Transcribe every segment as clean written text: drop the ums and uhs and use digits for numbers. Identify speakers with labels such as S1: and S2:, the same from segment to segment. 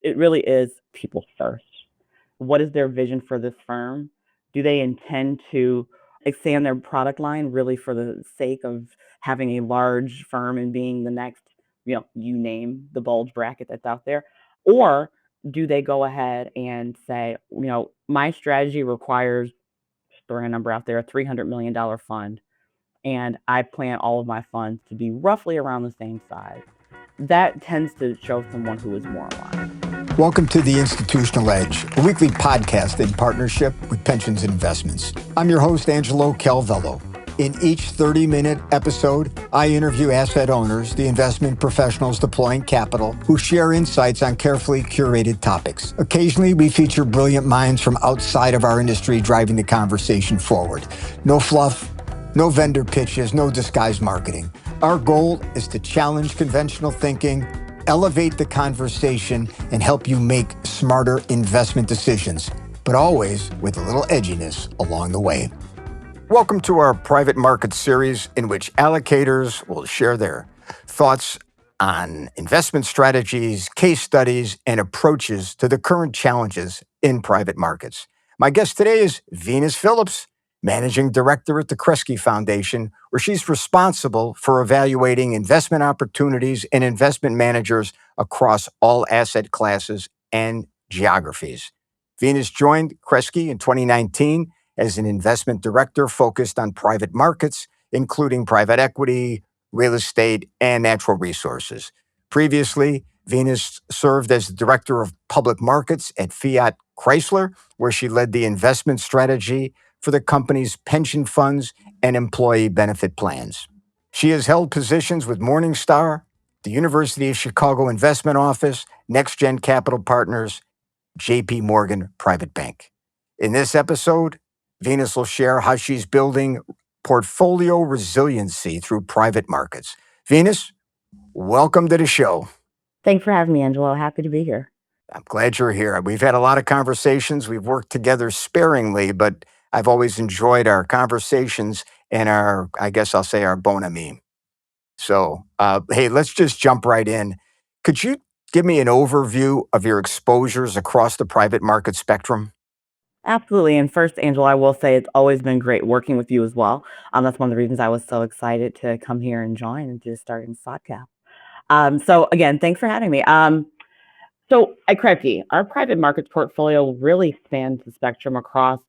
S1: it really is people first. What is their vision for this firm? Do they intend to expand their product line really for the sake of having a large firm and being the next, you name the bulge bracket that's out there? Or do they go ahead and say, my strategy requires, throwing a number out there, a $300 million fund, and I plan all of my funds to be roughly around the same size? That tends to show someone who is more aligned.
S2: Welcome to The Institutional Edge, a weekly podcast in partnership with Pensions and Investments. I'm your host, Angelo Calvello. In each 30-minute episode, I interview asset owners, the investment professionals deploying capital, who share insights on carefully curated topics. Occasionally, we feature brilliant minds from outside of our industry driving the conversation forward. No fluff, no vendor pitches, no disguised marketing. Our goal is to challenge conventional thinking, elevate the conversation, and help you make smarter investment decisions, but always with a little edginess along the way. Welcome to our private market series, in which allocators will share their thoughts on investment strategies, case studies, and approaches to the current challenges in private markets. My guest today is Venus Phillips, Managing Director at the Kresge Foundation, where she's responsible for evaluating investment opportunities and investment managers across all asset classes and geographies. Venus joined Kresge in 2019 as an investment director focused on private markets, including private equity, real estate, and natural resources. Previously, Venus served as the Director of Public Markets at Fiat Chrysler, where she led the investment strategy for the company's pension funds and employee benefit plans. She has held positions with Morningstar, the University of Chicago Investment Office, NextGen Capital Partners, J.P. Morgan Private Bank. In this episode, Venus will share how she's building portfolio resiliency through private markets. Venus, welcome to the show.
S1: Thanks for having me, Angelo. Happy to be here.
S2: I'm glad you're here. We've had a lot of conversations. We've worked together sparingly, but I've always enjoyed our conversations and our bon ami. So, hey, let's just jump right in. Could you give me an overview of your exposures across the private market spectrum?
S1: Absolutely. And first, Angela, I will say it's always been great working with you as well. That's one of the reasons I was so excited to come here and join and just start in podcast. So again, thanks for having me. So at Kresge, our private markets portfolio really spans the spectrum across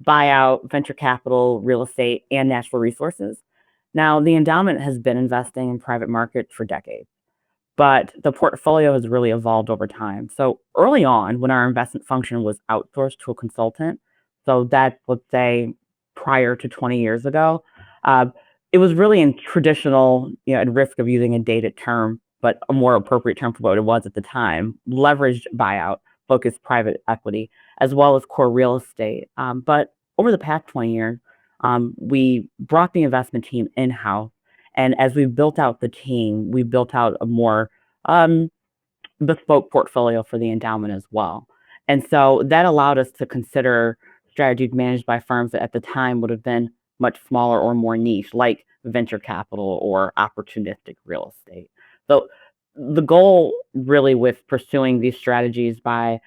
S1: buyout, venture capital, real estate, and natural resources. Now, the endowment has been investing in private markets for decades, but the portfolio has really evolved over time. So early on, when our investment function was outsourced to a consultant, so that's, let's say, prior to 20 years ago, it was really in traditional, at risk of using a dated term, but a more appropriate term for what it was at the time, leveraged buyout, focused private equity, as well as core real estate. But over the past 20 years, we brought the investment team in-house. And as we built out the team, we built out a more bespoke portfolio for the endowment as well. And so that allowed us to consider strategies managed by firms that at the time would have been much smaller or more niche, like venture capital or opportunistic real estate. So the goal really with pursuing these strategies by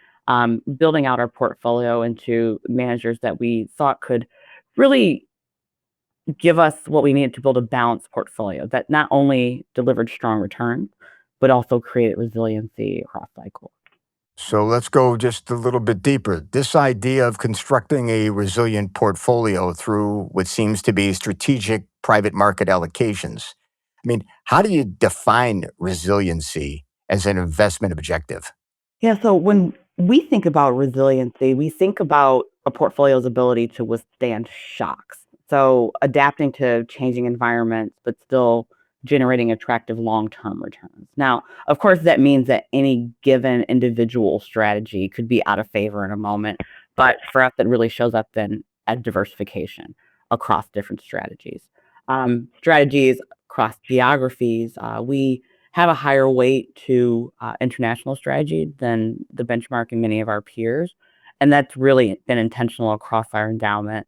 S1: building out our portfolio into managers that we thought could really give us what we needed to build a balanced portfolio that not only delivered strong returns, but also created resiliency across cycles.
S2: So let's go just a little bit deeper. This idea of constructing a resilient portfolio through what seems to be strategic private market allocations. I mean, how do you define resiliency as an investment objective?
S1: Yeah, so when we think about resiliency, we think about a portfolio's ability to withstand shocks. So adapting to changing environments, but still generating attractive long-term returns. Now, of course, that means that any given individual strategy could be out of favor in a moment, but for us, it really shows up then as diversification across different strategies. Strategies across geographies, we have a higher weight to international strategy than the benchmark in many of our peers. And that's really been intentional across our endowment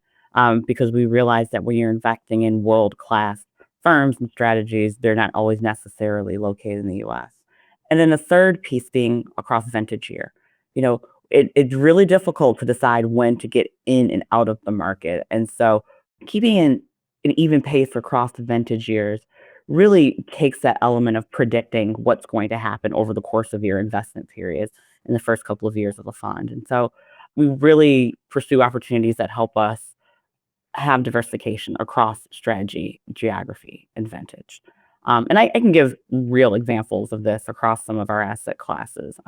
S1: because we realize that when you're investing in world-class firms and strategies, they're not always necessarily located in the U.S. And then the third piece being across vintage year. You know, it's really difficult to decide when to get in and out of the market. And so keeping an even pace across the vintage years really takes that element of predicting what's going to happen over the course of your investment periods in the first couple of years of the fund. And so we really pursue opportunities that help us have diversification across strategy, geography, and vintage. And I can give real examples of this across some of our asset classes.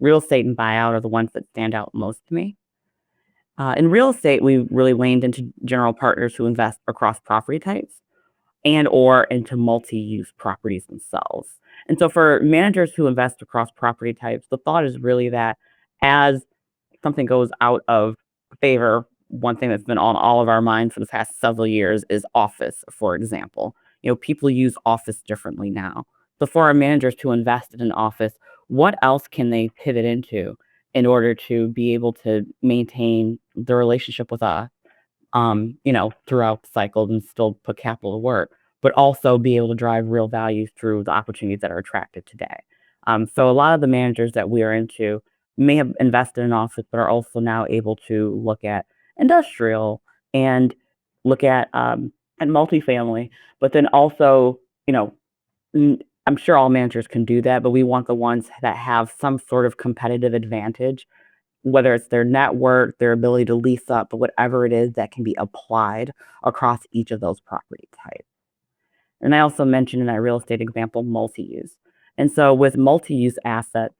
S1: Real estate and buyout are the ones that stand out most to me. In real estate, we really leaned into general partners who invest across property types and or into multi-use properties themselves. And so for managers who invest across property types, the thought is really that as something goes out of favor, one thing that's been on all of our minds for the past several years is office, for example. You know, people use office differently now. So for our managers to invest in an office, what else can they pivot into in order to be able to maintain the relationship with us, throughout the cycle and still put capital to work, but also be able to drive real value through the opportunities that are attractive today. So a lot of the managers that we are into may have invested in office, but are also now able to look at industrial and look at multifamily, but then also, I'm sure all managers can do that, but we want the ones that have some sort of competitive advantage, whether it's their network, their ability to lease up, but whatever it is that can be applied across each of those property types. And I also mentioned in that real estate example, multi-use. And so with multi-use assets,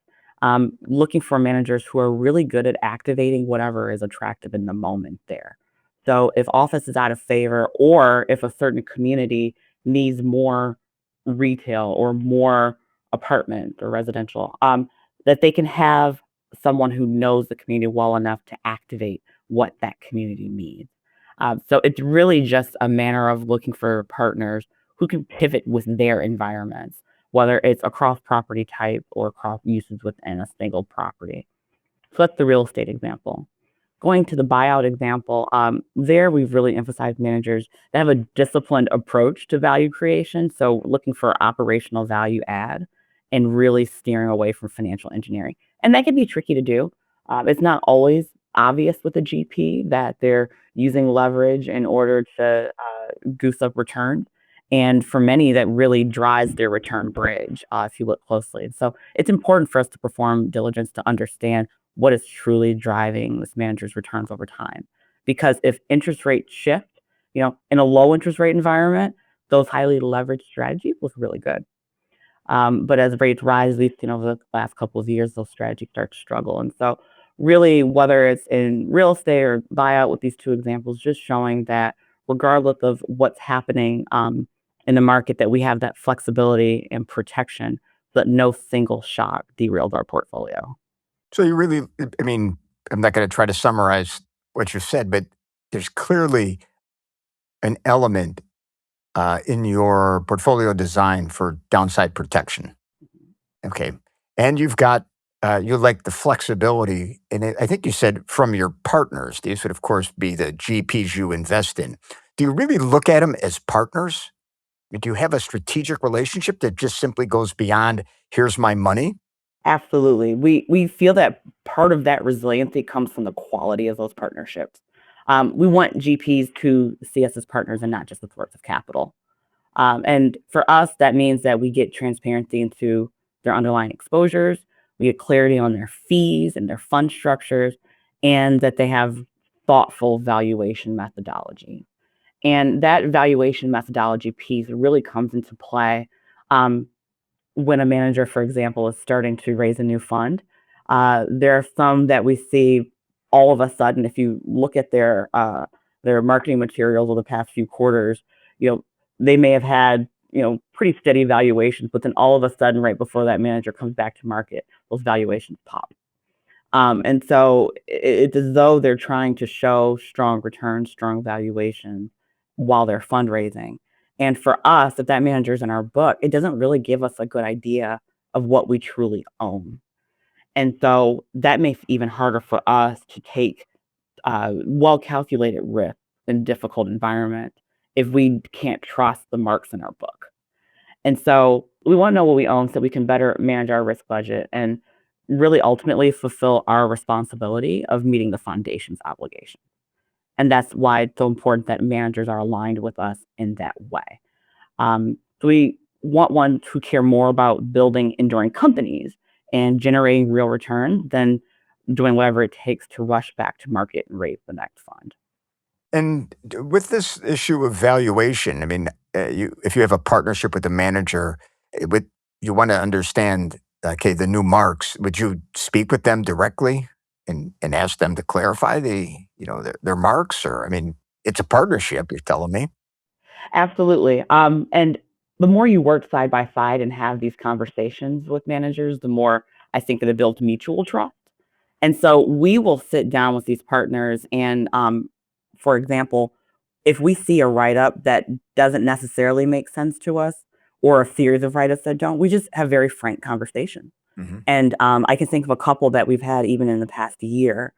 S1: looking for managers who are really good at activating whatever is attractive in the moment there. So if office is out of favor, or if a certain community needs more retail or more apartment or residential, that they can have someone who knows the community well enough to activate what that community needs. So it's really just a manner of looking for partners who can pivot with their environments, whether it's across property type or across uses within a single property. So that's the real estate example. Going to the buyout example, there we've really emphasized managers that have a disciplined approach to value creation. So looking for operational value add and really steering away from financial engineering. And that can be tricky to do. It's not always obvious with a GP that they're using leverage in order to goose up return. And for many, that really drives their return bridge if you look closely. So it's important for us to perform diligence to understand what is truly driving this manager's returns over time. Because if interest rates shift, in a low interest rate environment, those highly leveraged strategies look really good. But as rates rise, at least over the last couple of years, those strategies start to struggle. And so, really, whether it's in real estate or buyout, with these two examples, just showing that regardless of what's happening in the market, that we have that flexibility and protection, that no single shock derails our portfolio.
S2: So you really, I mean, I'm not going to try to summarize what you said, but there's clearly an element in your portfolio design for downside protection. Okay. And you've got, you like the flexibility. And I think you said from your partners, these would, of course, be the GPs you invest in. Do you really look at them as partners? Do you have a strategic relationship that just simply goes beyond, here's my money?
S1: Absolutely. We feel that part of that resiliency comes from the quality of those partnerships. We want GPs to see us as partners and not just a source of capital. And for us, that means that we get transparency into their underlying exposures, we get clarity on their fees and their fund structures, and that they have thoughtful valuation methodology. And that valuation methodology piece really comes into play when a manager, for example, is starting to raise a new fund. There are some that we see all of a sudden, if you look at their marketing materials over the past few quarters, you know, they may have had, pretty steady valuations, but then all of a sudden, right before that manager comes back to market, those valuations pop. And so it's as though they're trying to show strong returns, strong valuations while they're fundraising. And for us, if that manager's in our book, it doesn't really give us a good idea of what we truly own. And so that makes it even harder for us to take well calculated risk in difficult environment if we can't trust the marks in our book. And so we want to know what we own so we can better manage our risk budget and really ultimately fulfill our responsibility of meeting the foundation's obligation. And that's why it's so important that managers are aligned with us in that way. So we want ones who care more about building enduring companies and generating real return than doing whatever it takes to rush back to market and raise the next fund.
S2: And with this issue of valuation, I mean, if you have a partnership with a manager, with you want to understand, okay, the new marks. Would you speak with them directly and ask them to clarify their marks? Or I mean, it's a partnership. You're telling me.
S1: Absolutely. And the more you work side by side and have these conversations with managers, the more I think that it builds mutual trust. And so we will sit down with these partners and, for example, if we see a write-up that doesn't necessarily make sense to us or a series of write-ups that don't, we just have very frank conversations.
S2: Hmm.
S1: And I can think of a couple that we've had even in the past year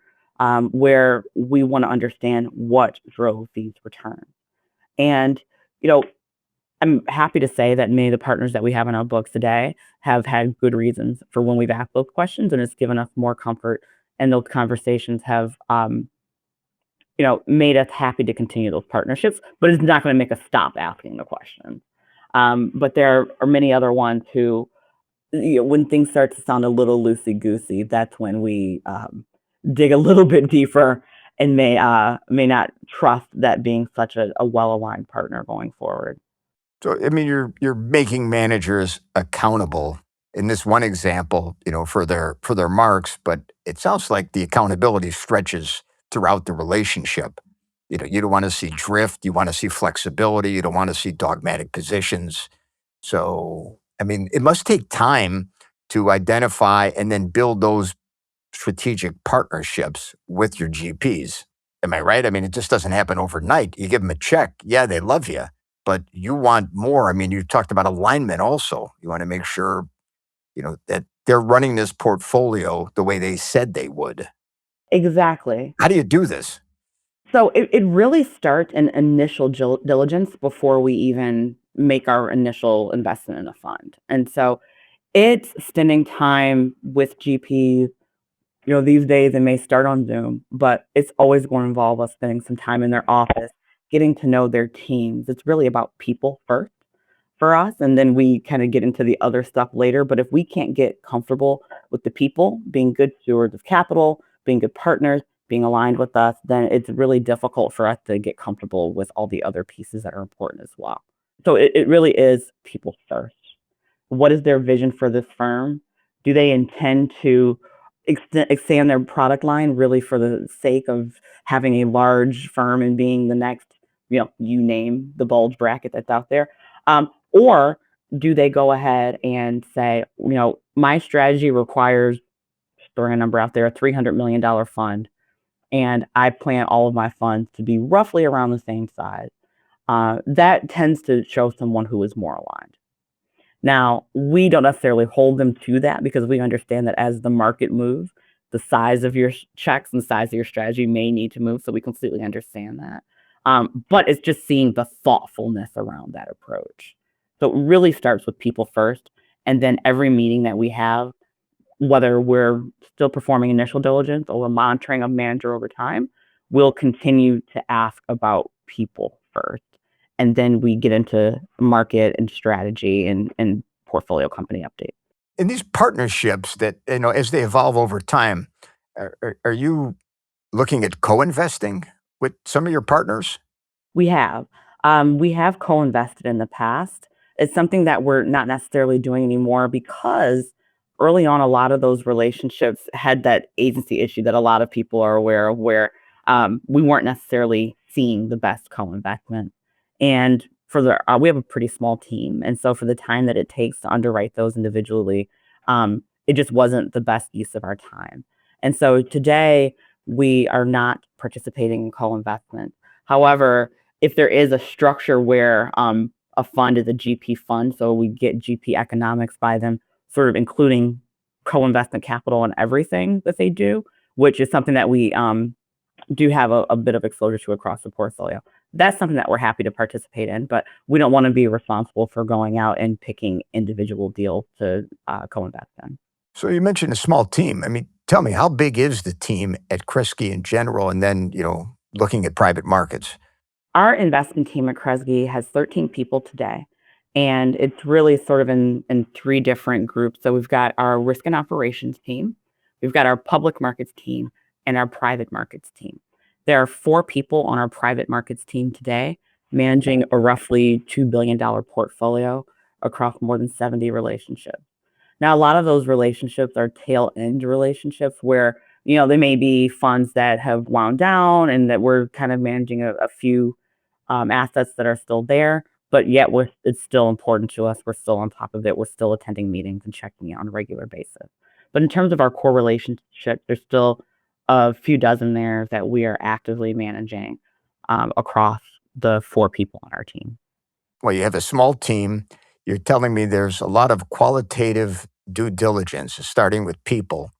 S1: where we want to understand what drove these returns. And, you know, I'm happy to say that many of the partners that we have in our books today have had good reasons for when we've asked those questions, and it's given us more comfort. And those conversations have, made us happy to continue those partnerships. But it's not going to make us stop asking the questions. But there are many other ones who, when things start to sound a little loosey goosey, that's when we dig a little bit deeper and may not trust that being such a well aligned partner going forward.
S2: So I mean, you're making managers accountable in this one example, for their marks, but it sounds like the accountability stretches throughout the relationship. You don't want to see drift, you want to see flexibility, you don't want to see dogmatic positions. So, I mean, it must take time to identify and then build those strategic partnerships with your GPs. Am I right? I mean, it just doesn't happen overnight. You give them a check. Yeah, they love you, but you want more. I mean, you talked about alignment also. You want to make sure, that they're running this portfolio the way they said they would.
S1: Exactly.
S2: How do you do this?
S1: So it really starts an initial diligence before we even make our initial investment in a fund. And so it's spending time with GPs. These days it may start on Zoom, but it's always going to involve us spending some time in their office, getting to know their teams. It's really about people first for us, and then we kind of get into the other stuff later. But if we can't get comfortable with the people being good stewards of capital, being good partners, being aligned with us, then it's really difficult for us to get comfortable with all the other pieces that are important as well. So it really is people first. What is their vision for this firm? Do they intend to expand their product line really for the sake of having a large firm and being the next, you name the bulge bracket that's out there? Or do they go ahead and say, my strategy requires, throwing a number out there, a $300 million fund, and I plan all of my funds to be roughly around the same size? That tends to show someone who is more aligned. Now, we don't necessarily hold them to that because we understand that as the market moves, the size of your checks and the size of your strategy may need to move. So we completely understand that. But it's just seeing the thoughtfulness around that approach. So it really starts with people first. And then every meeting that we have, whether we're still performing initial diligence or we're monitoring a manager over time, we'll continue to ask about people first. And then we get into market and strategy and portfolio company update.
S2: In these partnerships that, as they evolve over time, are you looking at co-investing with some of your partners?
S1: We have. We have co-invested in the past. It's something that we're not necessarily doing anymore because early on, a lot of those relationships had that agency issue that a lot of people are aware of, where we weren't necessarily seeing the best co-investment. And we have a pretty small team, and so for the time that it takes to underwrite those individually, it just wasn't the best use of our time. And so today we are not participating in co-investment. However, if there is a structure where a fund is a GP fund, so we get GP economics by them, sort of including co-investment capital in everything that they do, which is something that we do have a bit of exposure to across the portfolio. that's something that we're happy to participate in, but we don't want to be responsible for going out and picking individual deals to co-invest in.
S2: So you mentioned a small team. I mean, tell me, how big is the team at Kresge in general? And then, looking at private markets.
S1: Our investment team at Kresge has 13 people today, and it's really sort of in three different groups. So we've got our risk and operations team, we've got our public markets team, and our private markets team. There are 4 people on our private markets team today, managing a roughly $2 billion portfolio across more than 70 relationships. Now, a lot of those relationships are tail end relationships where, they may be funds that have wound down and that we're kind of managing a few assets that are still there, but yet it's still important to us. We're still on top of it. We're still attending meetings and checking it on a regular basis. But in terms of our core relationship, there's still a few dozen there that we are actively managing across the 4 people on our team.
S2: Well, you have a small team. You're telling me there's a lot of qualitative due diligence, starting with people.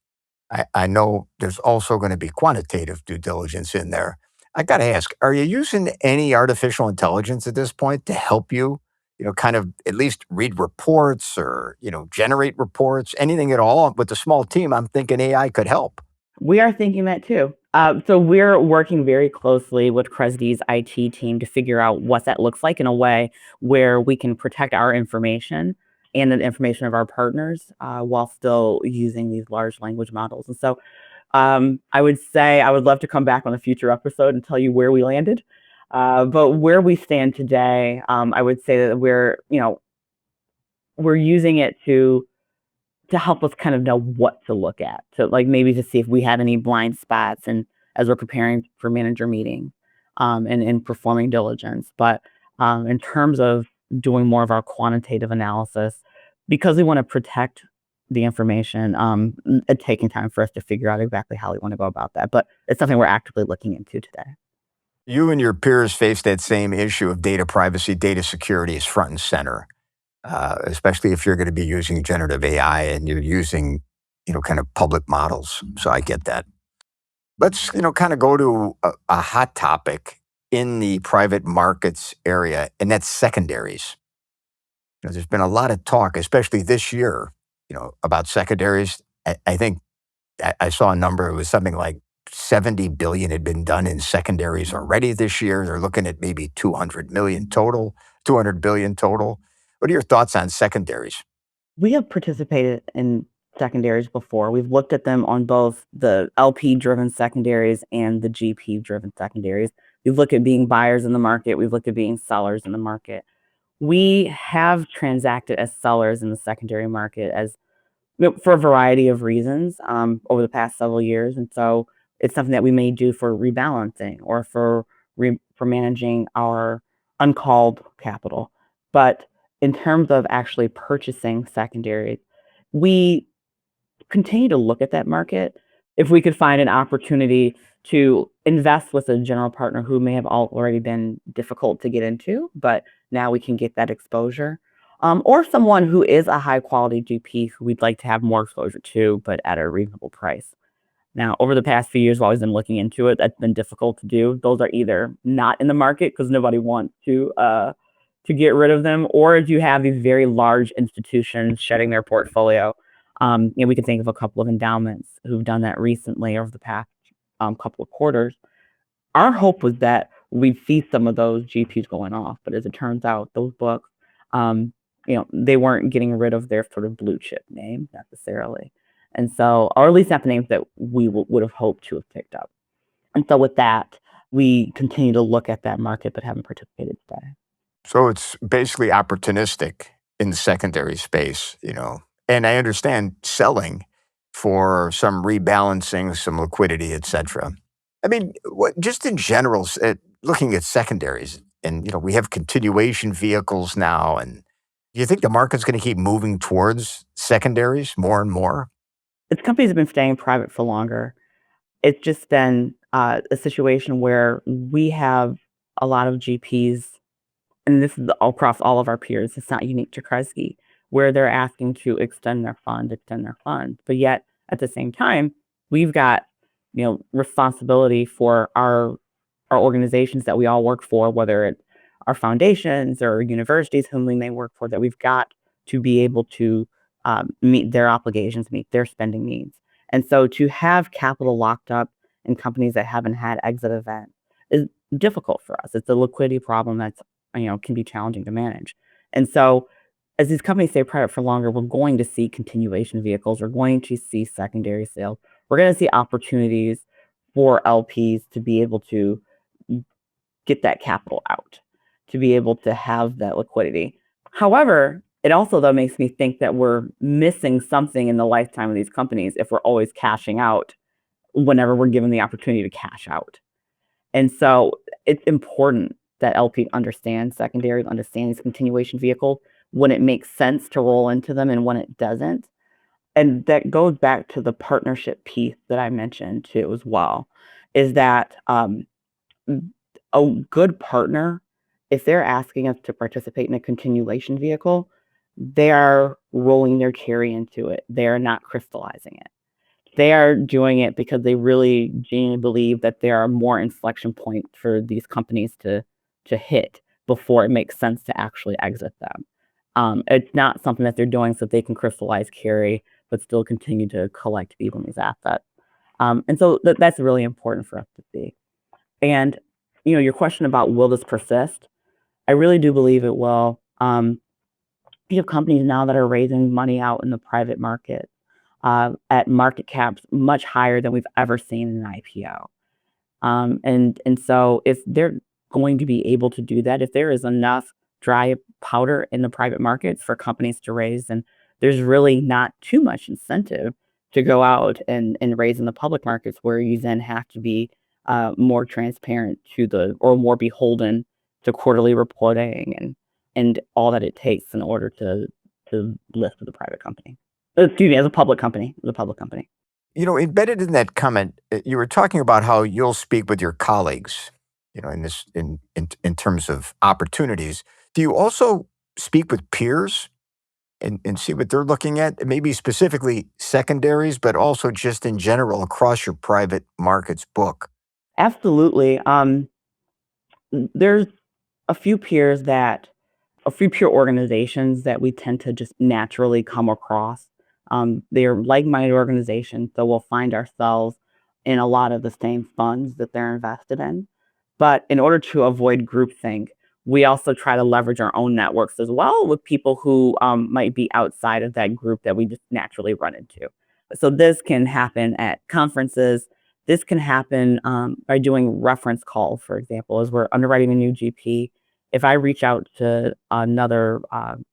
S2: I know there's also going to be quantitative due diligence in there. I got to ask, are you using any artificial intelligence at this point to help you, kind of at least read reports or, generate reports, anything at all? With a small team, I'm thinking AI could help.
S1: We are thinking that too. So we're working very closely with Kresge's IT team to figure out what that looks like in a way where we can protect our information and the information of our partners while still using these large language models. And so I would say I would love to come back on a future episode and tell you where we landed. But where we stand today, I would say that we're using it to help us kind of know what to look at, to like maybe to see if we had any blind spots and as we're preparing for manager meetings and performing diligence. But in terms of doing more of our quantitative analysis, because we want to protect the information, it's taking time for us to figure out exactly how we want to go about that. But it's something we're actively looking into today.
S2: You and your peers face that same issue of data privacy, data security is front and center, especially if you're going to be using generative AI and you're using, kind of public models. So I get that. Let's, kind of go to a hot topic in the private markets area, and that's secondaries. There's been a lot of talk, especially this year, about secondaries. I think I saw a number. It was something like 70 billion had been done in secondaries already this year. They're looking at maybe 200 million total, 200 billion total. What are your thoughts on secondaries?
S1: We have participated in secondaries before. We've looked at them on both the LP driven secondaries and the GP driven secondaries. We've looked at being buyers in the market. We've looked at being sellers in the market. We have transacted as sellers in the secondary market for a variety of reasons over the past several years, and so it's something that we may do for rebalancing or for managing our uncalled capital. But in terms of actually purchasing secondaries, we continue to look at that market. If we could find an opportunity to invest with a general partner who may have already been difficult to get into, but now we can get that exposure, or someone who is a high quality GP who we'd like to have more exposure to, but at a reasonable price. Now, over the past few years, while I've been looking into it, that's been difficult to do. Those are either not in the market because nobody wants to get rid of them, or if you have these very large institutions shedding their portfolio. We can think of a couple of endowments who've done that recently over the past couple of quarters. Our hope was that we'd see some of those GPs going off, but as it turns out, those books, they weren't getting rid of their sort of blue chip name necessarily. And so, or at least not the names that we would have hoped to have picked up. And so with that, we continue to look at that market, but haven't participated today.
S2: So it's basically opportunistic in the secondary space, and I understand selling for some rebalancing, some liquidity, et cetera. I mean, just in general, looking at secondaries, and we have continuation vehicles now, and do you think the market's going to keep moving towards secondaries more and more?
S1: Its companies have been staying private for longer. It's just been a situation where we have a lot of GPs, and this is across all of our peers. It's not unique to Kresge, where they're asking to extend their fund. But yet, at the same time, we've got responsibility for our our organizations that we all work for, whether it's our foundations or universities whom we may work for, that we've got to be able to meet their obligations, meet their spending needs. And so to have capital locked up in companies that haven't had exit events is difficult for us. It's a liquidity problem that's, can be challenging to manage. And so as these companies stay private for longer, we're going to see continuation vehicles. We're going to see secondary sales. We're going to see opportunities for LPs to be able to get that capital out, to be able to have that liquidity. However, it also though makes me think that we're missing something in the lifetime of these companies if we're always cashing out whenever we're given the opportunity to cash out. And so it's important that LP understand secondaries, understand these continuation vehicles, when it makes sense to roll into them and when it doesn't. And that goes back to the partnership piece that I mentioned too as well, is that a good partner, if they're asking us to participate in a continuation vehicle, they are rolling their carry into it. They are not crystallizing it. They are doing it because they really genuinely believe that there are more inflection points for these companies to hit before it makes sense to actually exit them. It's not something that they're doing so they can crystallize carry, but still continue to collect fees on these assets. And so that's really important for us to see. And your question about will this persist? I really do believe it will. You have companies now that are raising money out in the private market at market caps much higher than we've ever seen in an IPO. And so if they're going to be able to do that, if there is enough dry powder in the private markets for companies to raise, then there's really not too much incentive to go out and raise in the public markets, where you then have to be more transparent or more beholden to quarterly reporting and all that it takes in order to list with a private company. Excuse me, as a public company,
S2: Embedded in that comment, you were talking about how you'll speak with your colleagues, in terms of opportunities. Do you also speak with peers and see what they're looking at? Maybe specifically secondaries, but also just in general across your private markets book.
S1: Absolutely. There's a few peers a few peer organizations that we tend to just naturally come across. They're like-minded organizations, so we'll find ourselves in a lot of the same funds that they're invested in. But in order to avoid groupthink, we also try to leverage our own networks as well with people who might be outside of that group that we just naturally run into. So this can happen at conferences. This can happen by doing reference calls, for example, as we're underwriting a new GP. If I reach out to another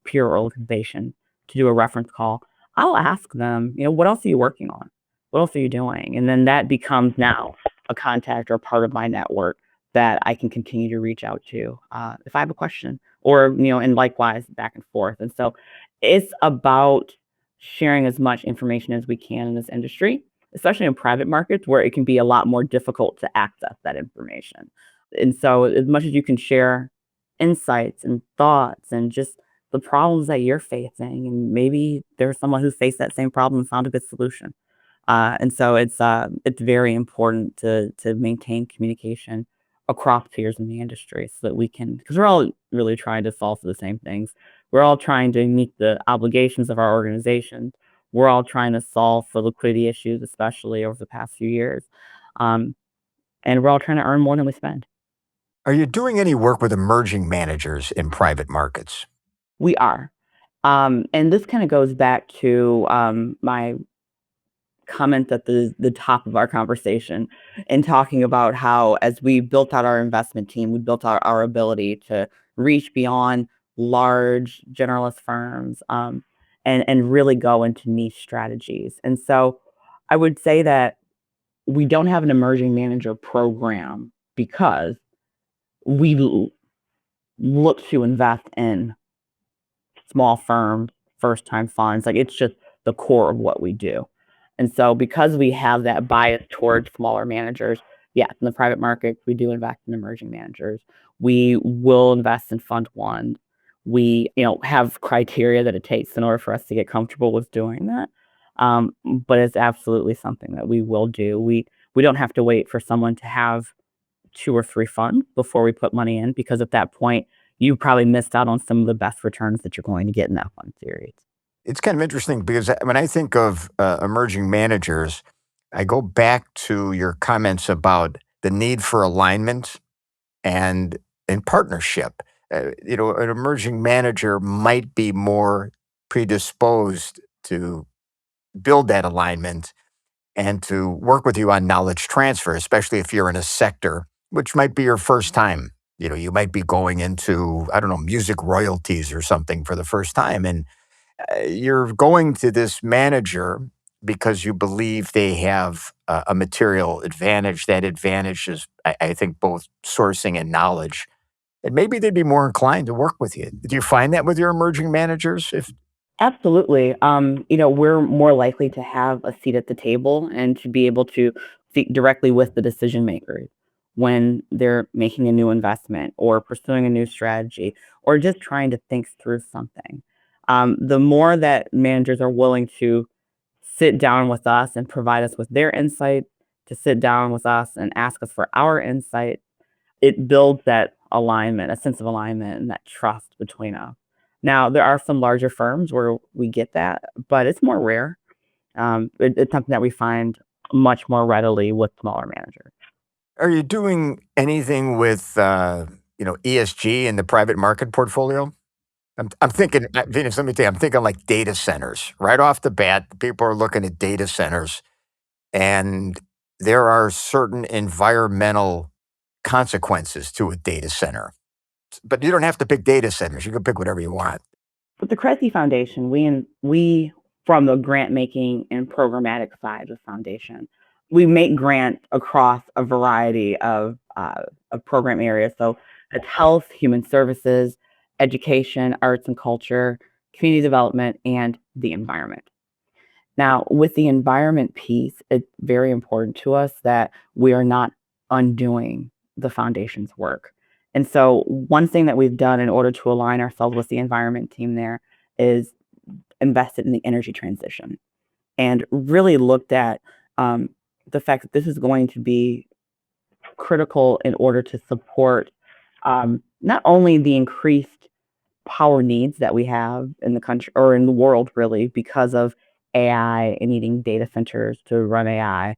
S1: peer organization to do a reference call, I'll ask them, what else are you working on? What else are you doing? And then that becomes now a contact or part of my network that I can continue to reach out to if I have a question, or, and likewise back and forth. And so it's about sharing as much information as we can in this industry, especially in private markets where it can be a lot more difficult to access that information. And so as much as you can share insights and thoughts and just the problems that you're facing, and maybe there's someone who faced that same problem and found a good solution. And so it's very important to maintain communication across peers in the industry so that we can, because we're all really trying to solve for the same things. We're all trying to meet the obligations of our organizations. We're all trying to solve for liquidity issues, especially over the past few years. And we're all trying to earn more than we spend.
S2: Are you doing any work with emerging managers in private markets?
S1: We are. And this kind of goes back to my comment at the top of our conversation, and talking about how, as we built out our investment team, we built out our ability to reach beyond large generalist firms, and really go into niche strategies. And so I would say that we don't have an emerging manager program because we look to invest in small firms, first-time funds. Like, it's just the core of what we do. And so because we have that bias towards smaller managers, yes, in the private market, we do invest in emerging managers. We will invest in fund one. We, have criteria that it takes in order for us to get comfortable with doing that. But it's absolutely something that we will do. We don't have to wait for someone to have 2 or 3 funds before we put money in, because at that point, you probably missed out on some of the best returns that you're going to get in that fund series.
S2: It's kind of interesting because when I think of emerging managers, I go back to your comments about the need for alignment and in partnership. An emerging manager might be more predisposed to build that alignment and to work with you on knowledge transfer, especially if you're in a sector which might be your first time. You might be going into, I don't know, music royalties or something for the first time. And you're going to this manager because you believe they have a material advantage. That advantage is, I think, both sourcing and knowledge. And maybe they'd be more inclined to work with you. Do you find that with your emerging managers? If
S1: Absolutely. We're more likely to have a seat at the table and to be able to speak directly with the decision makers when they're making a new investment or pursuing a new strategy or just trying to think through something. The more that managers are willing to sit down with us and provide us with their insight, to sit down with us and ask us for our insight, it builds that alignment, a sense of alignment and that trust between us. Now, there are some larger firms where we get that, but it's more rare. It's something that we find much more readily with smaller managers.
S2: are you doing anything with ESG in the private market portfolio? I'm thinking, Venus. Let me tell you, I'm thinking like data centers. Right off the bat, people are looking at data centers, and there are certain environmental consequences to a data center. But you don't have to pick data centers. You can pick whatever you want.
S1: With the Kresge Foundation, we from the grant making and programmatic side of the foundation, we make grants across a variety of program areas. So it's health, human services, education, arts and culture, community development, and the environment. Now, with the environment piece, it's very important to us that we are not undoing the foundation's work. And so, one thing that we've done in order to align ourselves with the environment team there is invested in the energy transition and really looked at um, the fact that this is going to be critical in order to support not only the increased power needs that we have in the country or in the world really because of AI and needing data centers to run AI,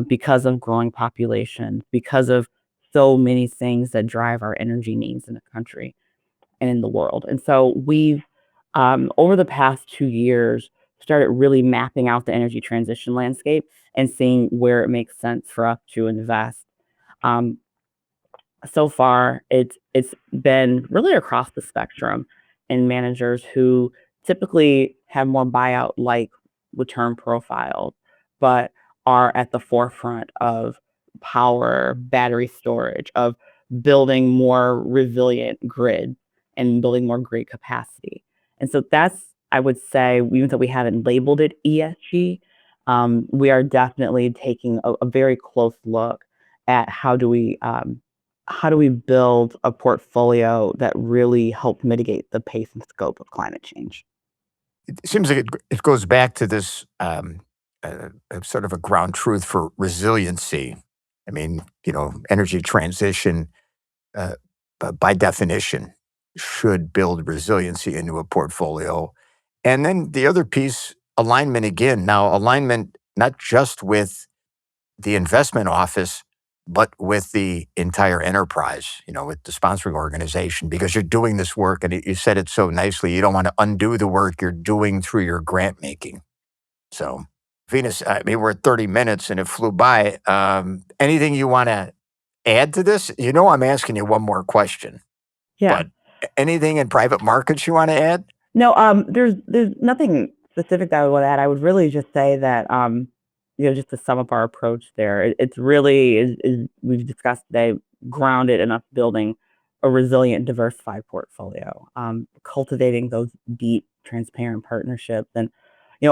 S1: because of growing populations, because of so many things that drive our energy needs in the country and in the world. And so we've, over the past 2 years, started really mapping out the energy transition landscape and seeing where it makes sense for us to invest. Um, so far, it's been really across the spectrum in managers who typically have more buyout-like return profiles, but are at the forefront of power, battery storage, of building more resilient grid and building more grid capacity. And so that's, I would say, even though we haven't labeled it ESG, we are definitely taking a very close look at how do we build a portfolio that really helps mitigate the pace and scope of climate change?
S2: It seems like it goes back to this sort of a ground truth for resiliency. I mean, energy transition, uh, by definition, should build resiliency into a portfolio. And then the other piece, alignment again. Now, alignment not just with the investment office, but with the entire enterprise, with the sponsoring organization, because you're doing this work. And you said it so nicely. You don't want to undo the work you're doing through your grant making. So, Venus, I mean, we're at 30 minutes and it flew by. Anything you want to add to this? I'm asking you one more question,
S1: Yeah.
S2: but anything in private markets you want to add?
S1: No, there's nothing specific that I would add. I would really just say that, just to sum up our approach there, it's really is we've discussed today, grounded in us building a resilient, diversified portfolio, cultivating those deep, transparent partnerships, and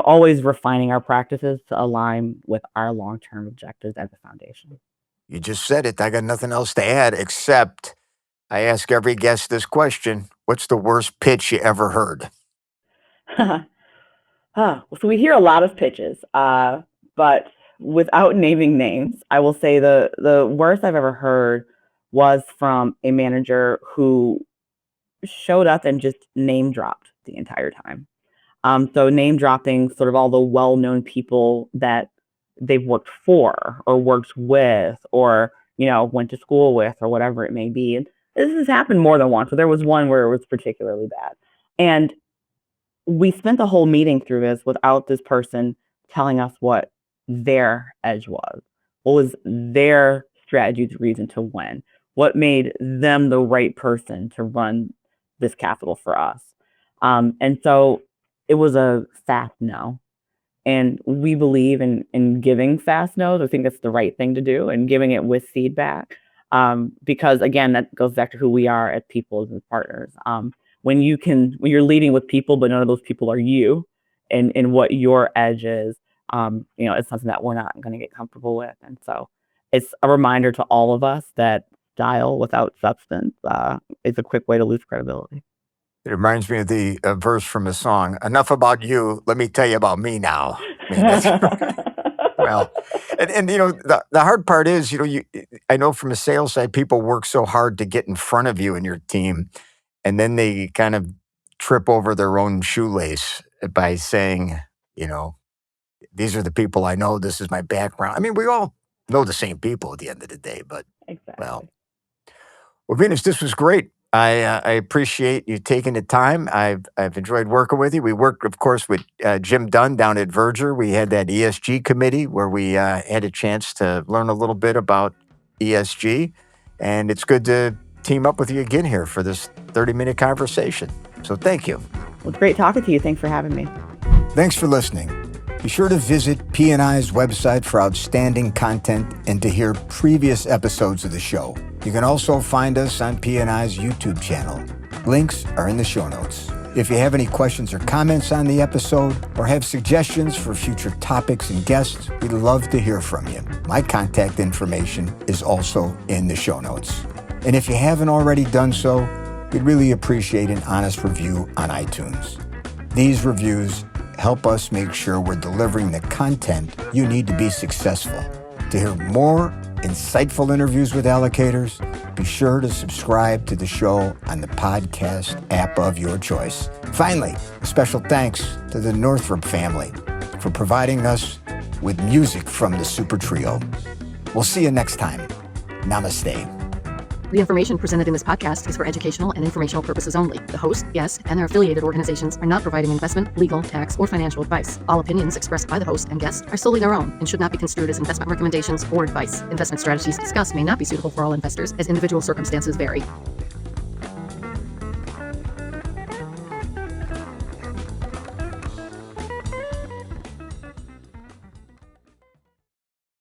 S1: always refining our practices to align with our long-term objectives as a foundation.
S2: You just said it. I got nothing else to add except I ask every guest this question. What's the worst pitch you ever heard?
S1: So we hear a lot of pitches, but without naming names, I will say the worst I've ever heard. was from a manager who showed up and just name dropped the entire time. So name dropping sort of all the well-known people that they've worked for or worked with or, went to school with or whatever it may be. And this has happened more than once. So there was one where it was particularly bad. And we spent the whole meeting through this without this person telling us what their edge was. What was their strategy's reason to win? What made them the right person to run this capital for us? And so it was a fast no. And we believe in giving fast no's. I think that's the right thing to do and giving it with feedback. Because again, that goes back to who we are as people as partners. When you're leading with people, but none of those people are you and what your edge is, it's something that we're not going to get comfortable with. And so it's a reminder to all of us that style without substance is a quick way to lose credibility.
S2: It reminds me of the verse from a song. Enough about you. Let me tell you about me now. I mean, well, and the hard part is, I know from a sales side, people work so hard to get in front of you and your team, and then they kind of trip over their own shoelace by saying, these are the people I know. This is my background. I mean, we all know the same people at the end of the day, but
S1: Exactly.
S2: Well, Venus, this was great. I appreciate you taking the time. I've enjoyed working with you. We worked, of course, with Jim Dunn down at Verger. We had that ESG committee where we had a chance to learn a little bit about ESG. And it's good to team up with you again here for this 30-minute conversation. So thank you.
S1: Well, it's great talking to you. Thanks for having me.
S2: Thanks for listening. Be sure to visit P&I's website for outstanding content and to hear previous episodes of the show. You can also find us on P&I's YouTube channel. Links are in the show notes. If you have any questions or comments on the episode or have suggestions for future topics and guests, we'd love to hear from you. My contact information is also in the show notes. And if you haven't already done so, we'd really appreciate an honest review on iTunes. These reviews help us make sure we're delivering the content you need to be successful. To hear more insightful interviews with allocators, be sure to subscribe to the show on the podcast app of your choice. Finally, a special thanks to the Northrop family for providing us with music from the Super Trio. We'll see you next time. Namaste.
S3: The information presented in this podcast is for educational and informational purposes only. The host, guests, and their affiliated organizations are not providing investment, legal, tax, or financial advice. All opinions expressed by the host and guests are solely their own and should not be construed as investment recommendations or advice. Investment strategies discussed may not be suitable for all investors as individual circumstances vary.